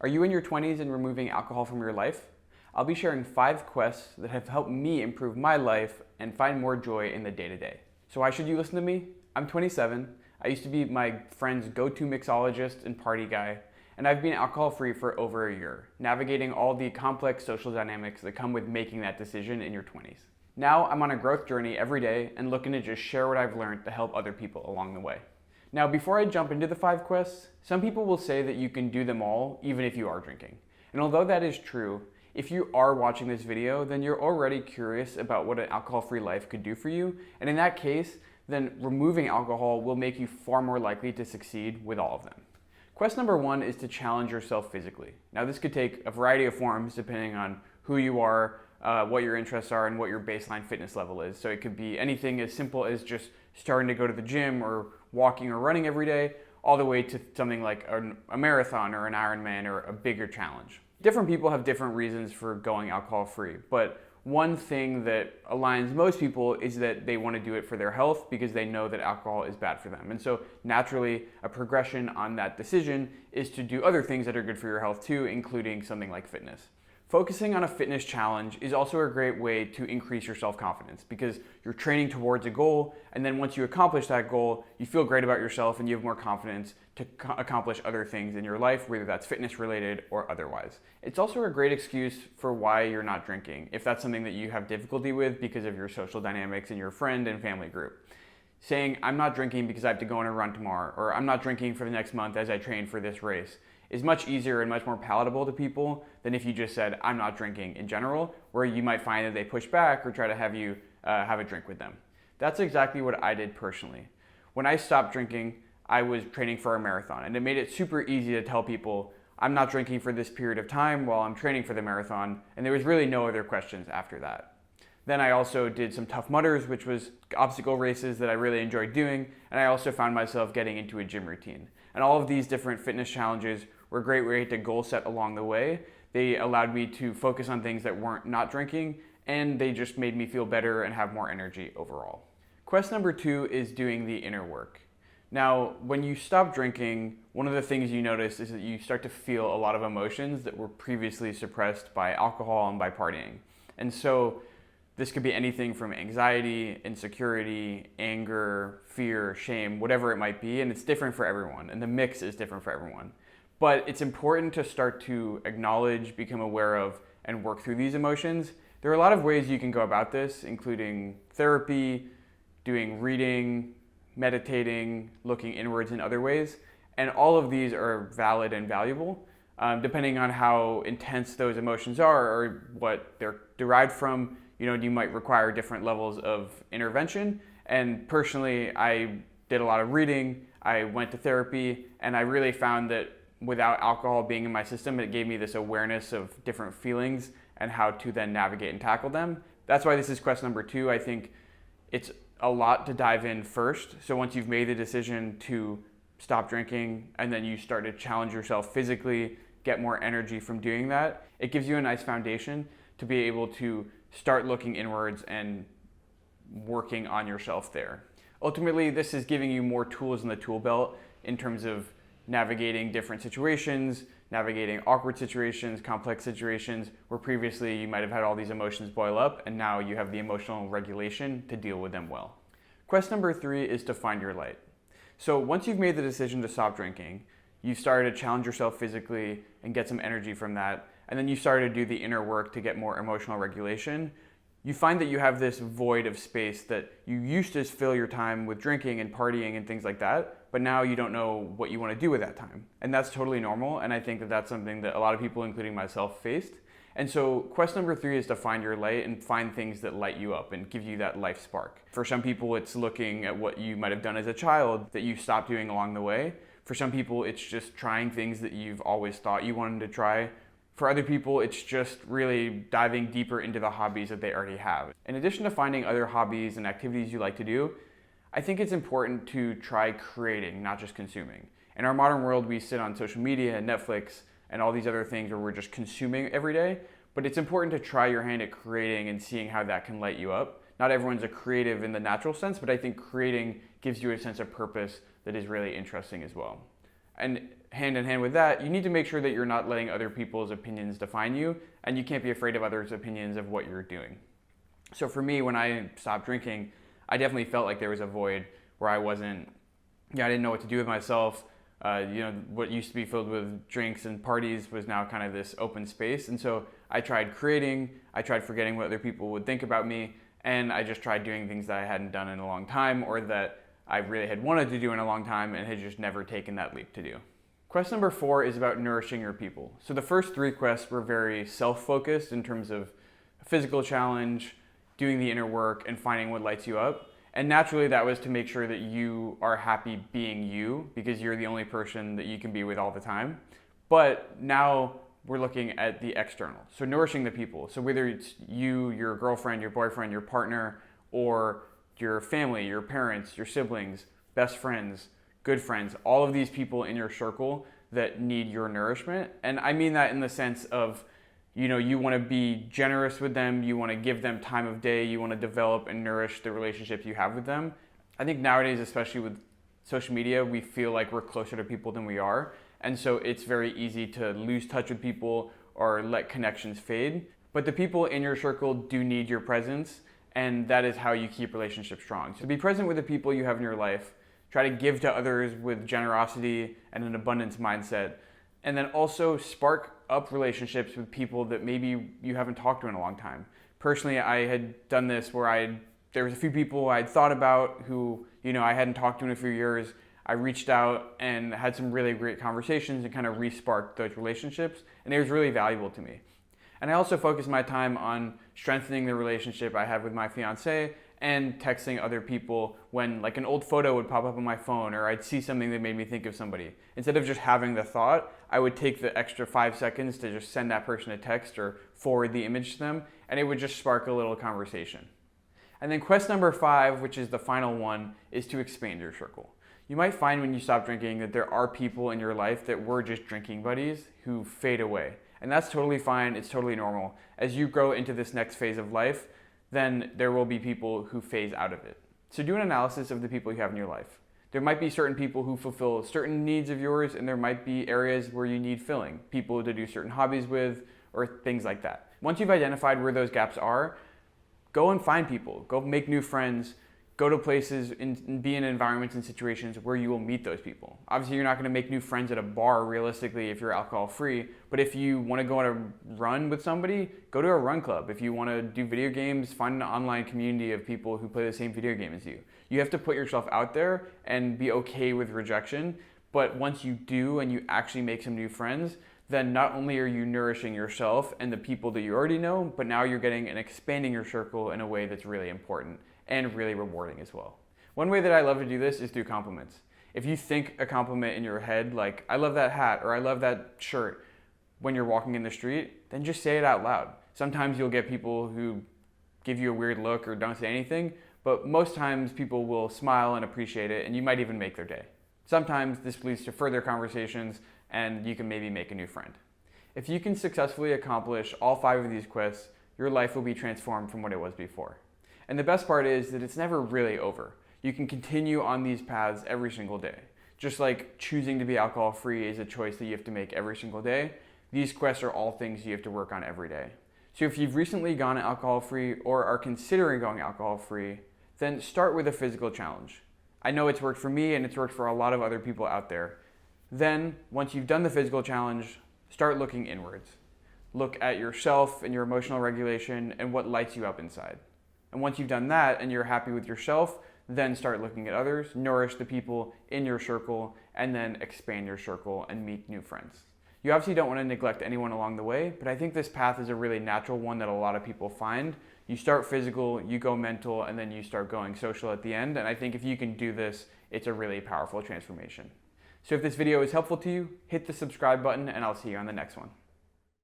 Are you in your 20s and removing alcohol from your life? I'll be sharing 5 quests that have helped me improve my life and find more joy in the day-to-day. So why should you listen to me? I'm 27. I used to be my friend's go-to mixologist and party guy, and I've been alcohol-free for over a year, navigating all the complex social dynamics that come with making that decision in your 20s. Now I'm on a growth journey every day and looking to just share what I've learned to help other people along the way. Now, before I jump into the 5 quests, some people will say that you can do them all even if you are drinking. And although that is true, if you are watching this video, then you're already curious about what an alcohol-free life could do for you. And in that case, then removing alcohol will make you far more likely to succeed with all of them. Quest number 1 is to challenge yourself physically. Now, this could take a variety of forms depending on who you are, what your interests are, and what your baseline fitness level is. So it could be anything as simple as just starting to go to the gym or walking or running every day, all the way to something like a marathon or an Ironman or a bigger challenge. Different people have different reasons for going alcohol-free, but one thing that aligns most people is that they want to do it for their health because they know that alcohol is bad for them. And so naturally, a progression on that decision is to do other things that are good for your health too, including something like fitness. Focusing on a fitness challenge is also a great way to increase your self-confidence because you're training towards a goal, and then once you accomplish that goal, you feel great about yourself and you have more confidence to accomplish other things in your life, whether that's fitness related or otherwise. It's also a great excuse for why you're not drinking, if that's something that you have difficulty with because of your social dynamics in your friend and family group. Saying, I'm not drinking because I have to go on a run tomorrow, or I'm not drinking for the next month as I train for this race, is much easier and much more palatable to people than if you just said, I'm not drinking in general, where you might find that they push back or try to have you have a drink with them. That's exactly what I did personally. When I stopped drinking, I was training for a marathon, and it made it super easy to tell people, I'm not drinking for this period of time while I'm training for the marathon, and there was really no other questions after that. Then I also did some Tough Mudders, which was obstacle races that I really enjoyed doing, and I also found myself getting into a gym routine. And all of these different fitness challenges were a great way to goal set along the way. They allowed me to focus on things that weren't not drinking, and they just made me feel better and have more energy overall. Quest number 2 is doing the inner work. Now, when you stop drinking, one of the things you notice is that you start to feel a lot of emotions that were previously suppressed by alcohol and by partying. And so this could be anything from anxiety, insecurity, anger, fear, shame, whatever it might be, and it's different for everyone, and the mix is different for everyone. But it's important to start to acknowledge, become aware of, and work through these emotions. There are a lot of ways you can go about this, including therapy, doing reading, meditating, looking inwards in other ways, and all of these are valid and valuable, depending on how intense those emotions are or what they're derived from. You might require different levels of intervention. And personally, I did a lot of reading, I went to therapy, and I really found that without alcohol being in my system, it gave me this awareness of different feelings and how to then navigate and tackle them. That's why this is quest number 2. I think it's a lot to dive in first. So once you've made the decision to stop drinking and then you start to challenge yourself physically, get more energy from doing that, it gives you a nice foundation to be able to start looking inwards and working on yourself there. Ultimately, this is giving you more tools in the tool belt in terms of navigating different situations, navigating awkward situations, complex situations, where previously you might have had all these emotions boil up, and now you have the emotional regulation to deal with them well. Quest number 3 is to find your light. So once you've made the decision to stop drinking, you started to challenge yourself physically and get some energy from that, and then you started to do the inner work to get more emotional regulation. You find that you have this void of space that you used to fill your time with drinking and partying and things like that, but now you don't know what you want to do with that time. And that's totally normal, and I think that that's something that a lot of people, including myself, faced. And so quest number 3 is to find your light and find things that light you up and give you that life spark. For some people, it's looking at what you might have done as a child that you stopped doing along the way. For some people, it's just trying things that you've always thought you wanted to try. For other people, it's just really diving deeper into the hobbies that they already have. In addition to finding other hobbies and activities you like to do, I think it's important to try creating, not just consuming. In our modern world, we sit on social media and Netflix and all these other things where we're just consuming every day, but it's important to try your hand at creating and seeing how that can light you up. Not everyone's a creative in the natural sense, but I think creating gives you a sense of purpose that is really interesting as well. And hand in hand with that, you need to make sure that you're not letting other people's opinions define you, and you can't be afraid of others' opinions of what you're doing. So for me, when I stopped drinking, I definitely felt like there was a void where I didn't know what to do with myself. What used to be filled with drinks and parties was now kind of this open space. And so I tried forgetting what other people would think about me, and I just tried doing things that I hadn't done in a long time, or that I really had wanted to do in a long time and had just never taken that leap to do. Quest number 4 is about nourishing your people. So the first 3 quests were very self-focused in terms of a physical challenge, doing the inner work, and finding what lights you up. And naturally that was to make sure that you are happy being you, because you're the only person that you can be with all the time. But now we're looking at the external, so nourishing the people. So whether it's you, your girlfriend, your boyfriend, your partner, or your family, your parents, your siblings, best friends, good friends, all of these people in your circle that need your nourishment. And I mean that in the sense of, you want to be generous with them, you want to give them time of day, you want to develop and nourish the relationships you have with them. I think nowadays, especially with social media, we feel like we're closer to people than we are. And so it's very easy to lose touch with people or let connections fade. But the people in your circle do need your presence, and that is how you keep relationships strong. So be present with the people you have in your life. Try to give to others with generosity and an abundance mindset. And then also spark up relationships with people that maybe you haven't talked to in a long time. Personally, I had done this where there was a few people I'd thought about who, I hadn't talked to in a few years. I reached out and had some really great conversations and kind of re-sparked those relationships, and it was really valuable to me. And I also focused my time on strengthening the relationship I had with my fiance and texting other people when like an old photo would pop up on my phone, or I'd see something that made me think of somebody. Instead of just having the thought, I would take the extra 5 seconds to just send that person a text or forward the image to them, and it would just spark a little conversation. And then quest number 5, which is the final one, is to expand your circle. You might find when you stop drinking that there are people in your life that were just drinking buddies who fade away. And that's totally fine, it's totally normal. As you grow into this next phase of life, then there will be people who phase out of it. So do an analysis of the people you have in your life. There might be certain people who fulfill certain needs of yours, and there might be areas where you need filling, people to do certain hobbies with, or things like that. Once you've identified where those gaps are, go and find people, go make new friends, go to places and be in environments and situations where you will meet those people. Obviously, you're not going to make new friends at a bar realistically if you're alcohol free, but if you want to go on a run with somebody, go to a run club. If you want to do video games, find an online community of people who play the same video game as you. You have to put yourself out there and be okay with rejection, but once you do and you actually make some new friends, then not only are you nourishing yourself and the people that you already know, but now you're getting and expanding your circle in a way that's really important and really rewarding as well. One way that I love to do this is through compliments. If you think a compliment in your head, like, I love that hat or I love that shirt, when you're walking in the street, then just say it out loud. Sometimes you'll get people who give you a weird look or don't say anything, but most times people will smile and appreciate it, and you might even make their day. Sometimes this leads to further conversations, and you can maybe make a new friend. If you can successfully accomplish all 5 of these quests, your life will be transformed from what it was before. And the best part is that it's never really over. You can continue on these paths every single day. Just like choosing to be alcohol free is a choice that you have to make every single day, these quests are all things you have to work on every day. So if you've recently gone alcohol free or are considering going alcohol free, then start with a physical challenge. I know it's worked for me and it's worked for a lot of other people out there. Then, once you've done the physical challenge, start looking inwards. Look at yourself and your emotional regulation and what lights you up inside. And once you've done that and you're happy with yourself, then start looking at others, nourish the people in your circle, and then expand your circle and meet new friends. You obviously don't want to neglect anyone along the way, but I think this path is a really natural one that a lot of people find. You start physical, you go mental, and then you start going social at the end. And I think if you can do this, it's a really powerful transformation. So if this video is helpful to you, hit the subscribe button and I'll see you on the next one.